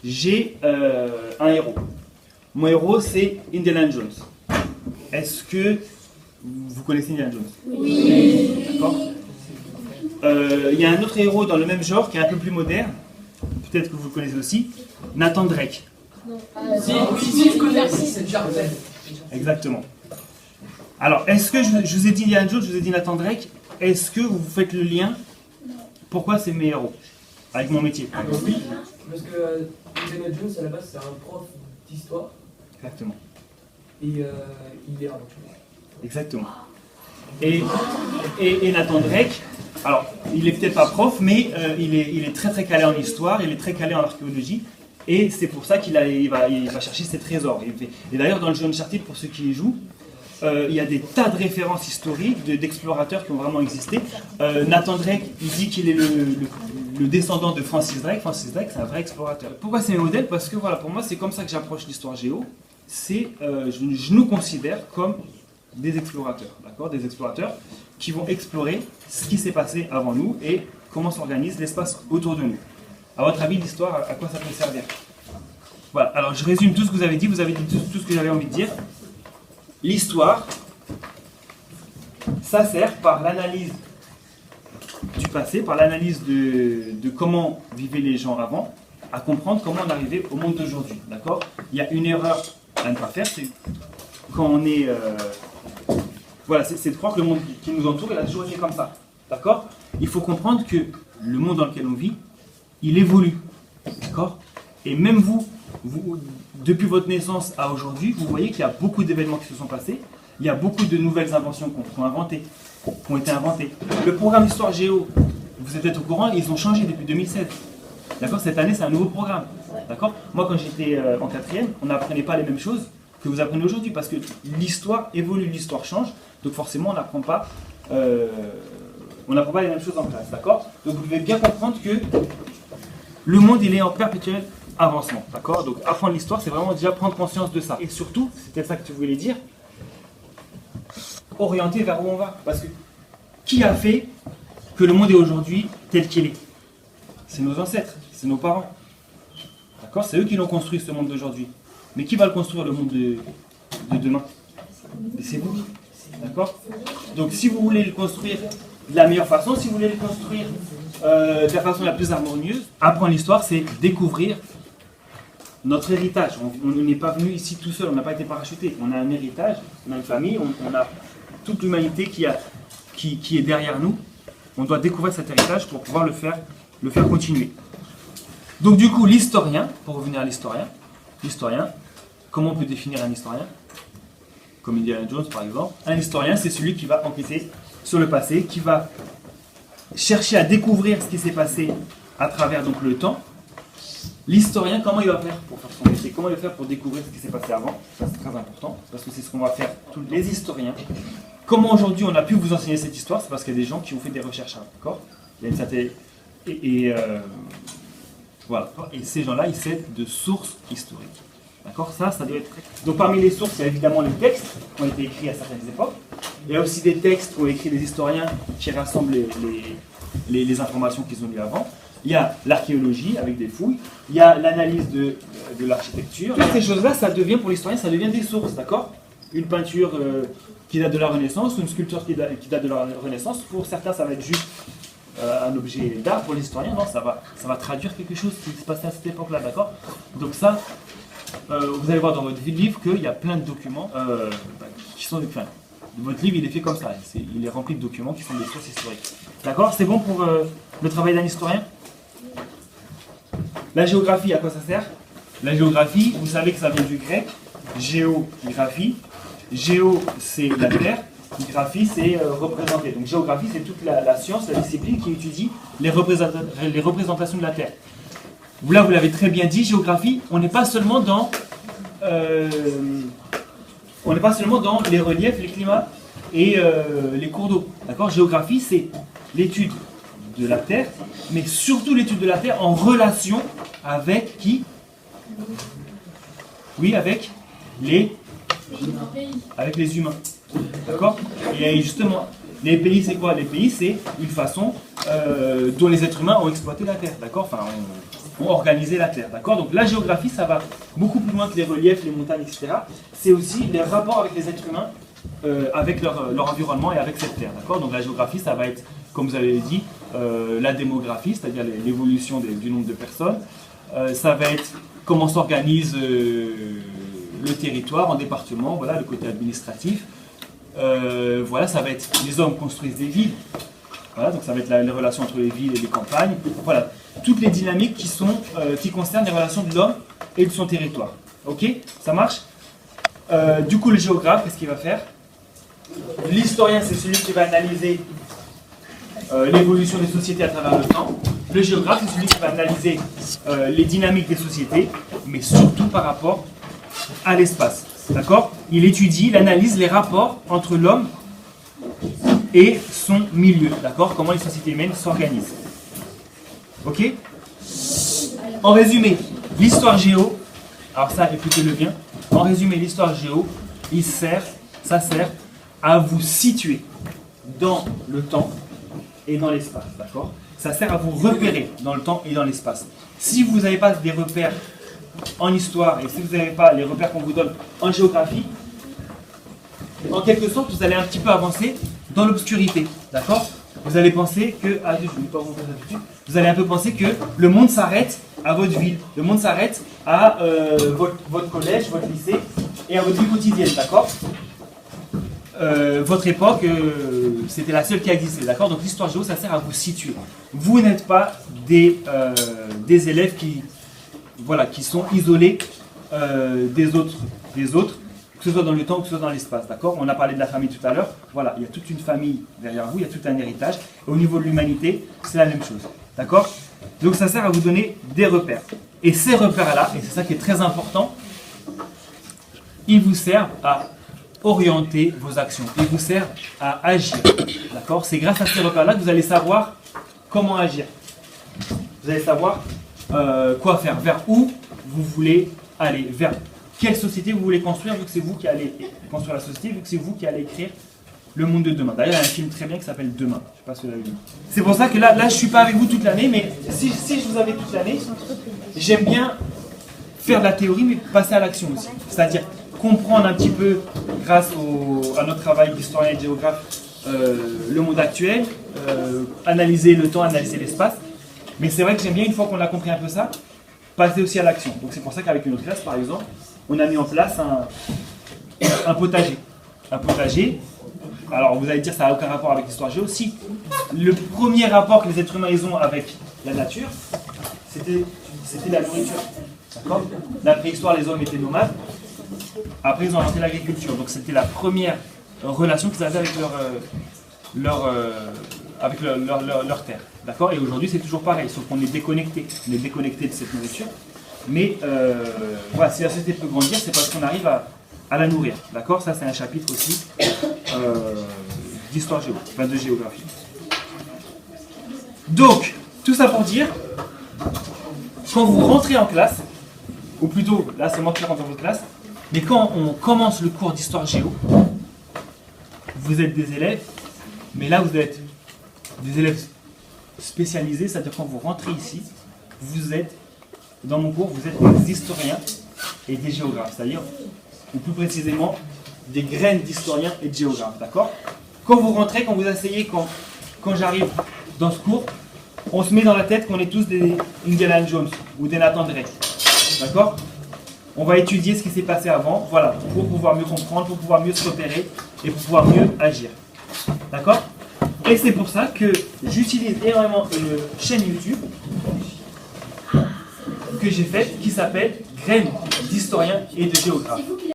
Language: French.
j'ai un héros. Mon héros, c'est Indiana Jones. Est-ce que vous connaissez Indiana Jones? Oui. D'accord. Il y a un autre héros dans le même genre qui est un peu plus moderne. Peut-être que vous le connaissez aussi. Nathan Drake. Si, je connais, c'est Jarvel. Exactement. Alors, est-ce que je vous ai dit Indiana Jones, je vous ai dit Nathan Drake, est-ce que vous faites le lien? Pourquoi c'est mes héros avec mon métier? Oui, parce que Indiana Jones, à la base, c'est un prof d'histoire. Exactement. Et il est aventurier. Exactement. Et Nathan Drake, alors, il est peut-être pas prof, mais il est très très calé en histoire, il est très calé en archéologie, et c'est pour ça qu'il va chercher ses trésors. Et d'ailleurs, dans le jeu Uncharted, pour ceux qui y jouent, il y a des tas de références historiques d'explorateurs qui ont vraiment existé. Nathan Drake, il dit qu'il est le descendant de Francis Drake. Francis Drake, c'est un vrai explorateur. Pourquoi c'est mes modèles? Parce que voilà, pour moi, c'est comme ça que j'approche l'histoire géo. Je nous considère comme des explorateurs, d'accord? Des explorateurs qui vont explorer ce qui s'est passé avant nous et comment s'organise l'espace autour de nous. À votre avis, l'histoire, à quoi ça peut servir? Voilà, alors je résume tout ce que vous avez dit tout ce que j'avais envie de dire. L'histoire, ça sert par l'analyse du passé, par l'analyse de comment vivaient les gens avant, à comprendre comment on est arrivé au monde d'aujourd'hui, d'accord? Il y a une erreur à ne pas faire, c'est quand on est... voilà, c'est de croire que le monde qui nous entoure, il a toujours été comme ça, d'accord? Il faut comprendre que le monde dans lequel on vit, il évolue, d'accord? Et même vous, depuis votre naissance à aujourd'hui, vous voyez qu'il y a beaucoup d'événements qui se sont passés, il y a beaucoup de nouvelles inventions qui ont été inventées. Le programme Histoire Géo, vous êtes peut-être au courant, ils ont changé depuis 2016. D'accord? Cette année, c'est un nouveau programme. D'accord? Moi, quand j'étais en 4e, on n'apprenait pas les mêmes choses que vous apprenez aujourd'hui, parce que l'histoire évolue, l'histoire change, donc forcément, on n'apprend pas les mêmes choses en classe. D'accord? Donc, vous devez bien comprendre que le monde, il est en perpétuel avancement, d'accord? Donc apprendre l'histoire, c'est vraiment déjà prendre conscience de ça. Et surtout, c'était ça que tu voulais dire, orienter vers où on va. Parce que qui a fait que le monde est aujourd'hui tel qu'il est? C'est nos ancêtres, c'est nos parents. D'accord? C'est eux qui l'ont construit, ce monde d'aujourd'hui. Mais qui va le construire, le monde de demain? C'est vous. D'accord? Donc si vous voulez le construire de la meilleure façon, si vous voulez le construire de la façon la plus harmonieuse, apprendre l'histoire, c'est découvrir notre héritage. On n'est pas venu ici tout seul, on n'a pas été parachuté. On a un héritage, on a une famille, on a toute l'humanité qui est derrière nous. On doit découvrir cet héritage pour pouvoir le faire continuer. Donc du coup, l'historien, pour revenir à l'historien, comment on peut définir un historien? Comme Indiana Jones par exemple. Un historien, c'est celui qui va enquêter sur le passé, qui va chercher à découvrir ce qui s'est passé à travers donc, le temps. L'historien, comment il va faire pour faire son métier? Comment il va faire pour découvrir ce qui s'est passé avant? Ça, c'est très important, parce que c'est ce qu'on va faire tous les historiens. Comment aujourd'hui on a pu vous enseigner cette histoire? C'est parce qu'il y a des gens qui ont fait des recherches, d'accord? Il y a une certaine... voilà. Et ces gens-là, ils s'aident de sources historiques. D'accord? Ça doit être... Donc parmi les sources, il y a évidemment les textes qui ont été écrits à certaines époques. Il y a aussi des textes qu'ont écrits les historiens qui rassemblent les informations qu'ils ont lues avant. Il y a l'archéologie avec des fouilles, il y a l'analyse de l'architecture. Toutes ces choses-là, ça devient pour l'historien, ça devient des sources, d'accord? Une peinture qui date de la Renaissance, ou une sculpture qui date de la Renaissance, pour certains ça va être juste un objet d'art, pour l'historien, non, ça va traduire quelque chose qui se passait à cette époque-là, d'accord? Donc ça, vous allez voir dans votre livre qu'il y a plein de documents qui sont des... Votre livre, il est fait comme ça, il est rempli de documents qui sont des sources historiques. D'accord? C'est bon pour le travail d'un historien? La géographie, à quoi ça sert? La géographie, vous savez que ça vient du grec, géographie. Géo, c'est la terre, graphie, c'est représenter. Donc géographie, c'est toute la science, la discipline qui étudie les représentations de la terre. Là, vous l'avez très bien dit, géographie, on n'est pas seulement dans les reliefs, les climats et les cours d'eau. D'accord? Géographie, c'est l'étude de la Terre, mais surtout l'étude de la Terre en relation avec qui? Oui, avec les humains. D'accord? Et justement, les pays, c'est quoi? Les pays, c'est une façon dont les êtres humains ont exploité la Terre, d'accord, enfin, ont organisé la Terre, d'accord. Donc la géographie, ça va beaucoup plus loin que les reliefs, les montagnes, etc. C'est aussi les rapports avec les êtres humains, avec leur environnement et avec cette Terre, d'accord. Donc la géographie, ça va être, comme vous avez dit, la démographie, c'est-à-dire l'évolution du nombre de personnes. Ça va être comment s'organise le territoire en département, voilà, le côté administratif. Voilà, ça va être les hommes construisent des villes. Voilà, donc ça va être les relations entre les villes et les campagnes. Voilà, toutes les dynamiques qui concernent les relations de l'homme et de son territoire. Ok, ça marche. Du coup, le géographe, qu'est-ce qu'il va faire? L'historien, c'est celui qui va analyser l'évolution des sociétés à travers le temps. Le géographe, c'est celui qui va analyser les dynamiques des sociétés, mais surtout par rapport à l'espace. D'accord? Il étudie, il analyse les rapports entre l'homme et son milieu. D'accord? Comment les sociétés humaines s'organisent. Ok? En résumé, l'histoire géo, alors ça, écoutez-le bien. En résumé, l'histoire géo, ça sert à vous situer dans le temps et dans l'espace. D'accord? Ça sert à vous repérer dans le temps et dans l'espace. Si vous n'avez pas des repères en histoire et si vous n'avez pas les repères qu'on vous donne en géographie, en quelque sorte, vous allez un petit peu avancer dans l'obscurité. D'accord? Vous allez penser que... Ah, je ne vais pas vous faire ça tout de suite. Vous allez un peu penser que le monde s'arrête à votre ville. Le monde s'arrête à votre collège, votre lycée et à votre vie quotidienne. D'accord? Votre époque, c'était la seule qui existait, d'accord? Donc l'histoire géo, ça sert à vous situer. Vous n'êtes pas des élèves qui sont isolés des autres, que ce soit dans le temps ou que ce soit dans l'espace, d'accord? On a parlé de la famille tout à l'heure, voilà, il y a toute une famille derrière vous, il y a tout un héritage. Et au niveau de l'humanité, c'est la même chose, d'accord? Donc ça sert à vous donner des repères. Et ces repères-là, et c'est ça qui est très important, ils vous servent à orienter vos actions. Ils vous servent à agir. D'accord? C'est grâce à ces repères-là que vous allez savoir comment agir. Vous allez savoir quoi faire, vers où vous voulez aller, vers quelle société vous voulez construire, vu que c'est vous qui allez construire la société, vu que c'est vous qui allez écrire le monde de demain. D'ailleurs, il y a un film très bien qui s'appelle Demain. Je ne sais pas si vous l'avez vu. C'est pour ça que là je ne suis pas avec vous toute l'année, mais si je vous avais toute l'année, j'aime bien faire de la théorie, mais passer à l'action aussi. C'est-à-dire comprendre un petit peu, grâce à notre travail d'historien et de géographe, le monde actuel, analyser le temps, analyser l'espace. Mais c'est vrai que j'aime bien, une fois qu'on a compris un peu ça, passer aussi à l'action. Donc c'est pour ça qu'avec une autre classe, par exemple, on a mis en place un potager. Un potager, alors vous allez dire ça n'a aucun rapport avec l'histoire géo. Si, le premier rapport que les êtres humains ils ont avec la nature, c'était la nourriture. D'accord? La préhistoire, les hommes étaient nomades. Après, ils ont inventé l'agriculture. Donc, c'était la première relation qu'ils avaient avec leur terre. D'accord? Et aujourd'hui, c'est toujours pareil, sauf qu'on est déconnecté. On est déconnecté de cette nourriture. Mais voilà, si la société peut grandir, c'est parce qu'on arrive à la nourrir. D'accord? Ça, c'est un chapitre aussi d'histoire géo, enfin de géographie. Donc, tout ça pour dire, quand vous rentrez en classe, ou plutôt, là c'est moi qui rentre dans votre classe, mais quand on commence le cours d'histoire géo, vous êtes des élèves, mais là vous êtes des élèves spécialisés, c'est-à-dire quand vous rentrez ici, vous êtes, dans mon cours, vous êtes des historiens et des géographes, c'est-à-dire, ou plus précisément, des graines d'historiens et de géographes, d'accord? Quand vous rentrez, quand vous asseyez, quand j'arrive dans ce cours, on se met dans la tête qu'on est tous des Indiana Jones ou des Nathan Drake, d'accord? On va étudier ce qui s'est passé avant, voilà, pour pouvoir mieux comprendre, pour pouvoir mieux se repérer et pour pouvoir mieux agir. D'accord? Et c'est pour ça que j'utilise énormément une chaîne YouTube que j'ai faite qui s'appelle Graines d'historiens et de géographes.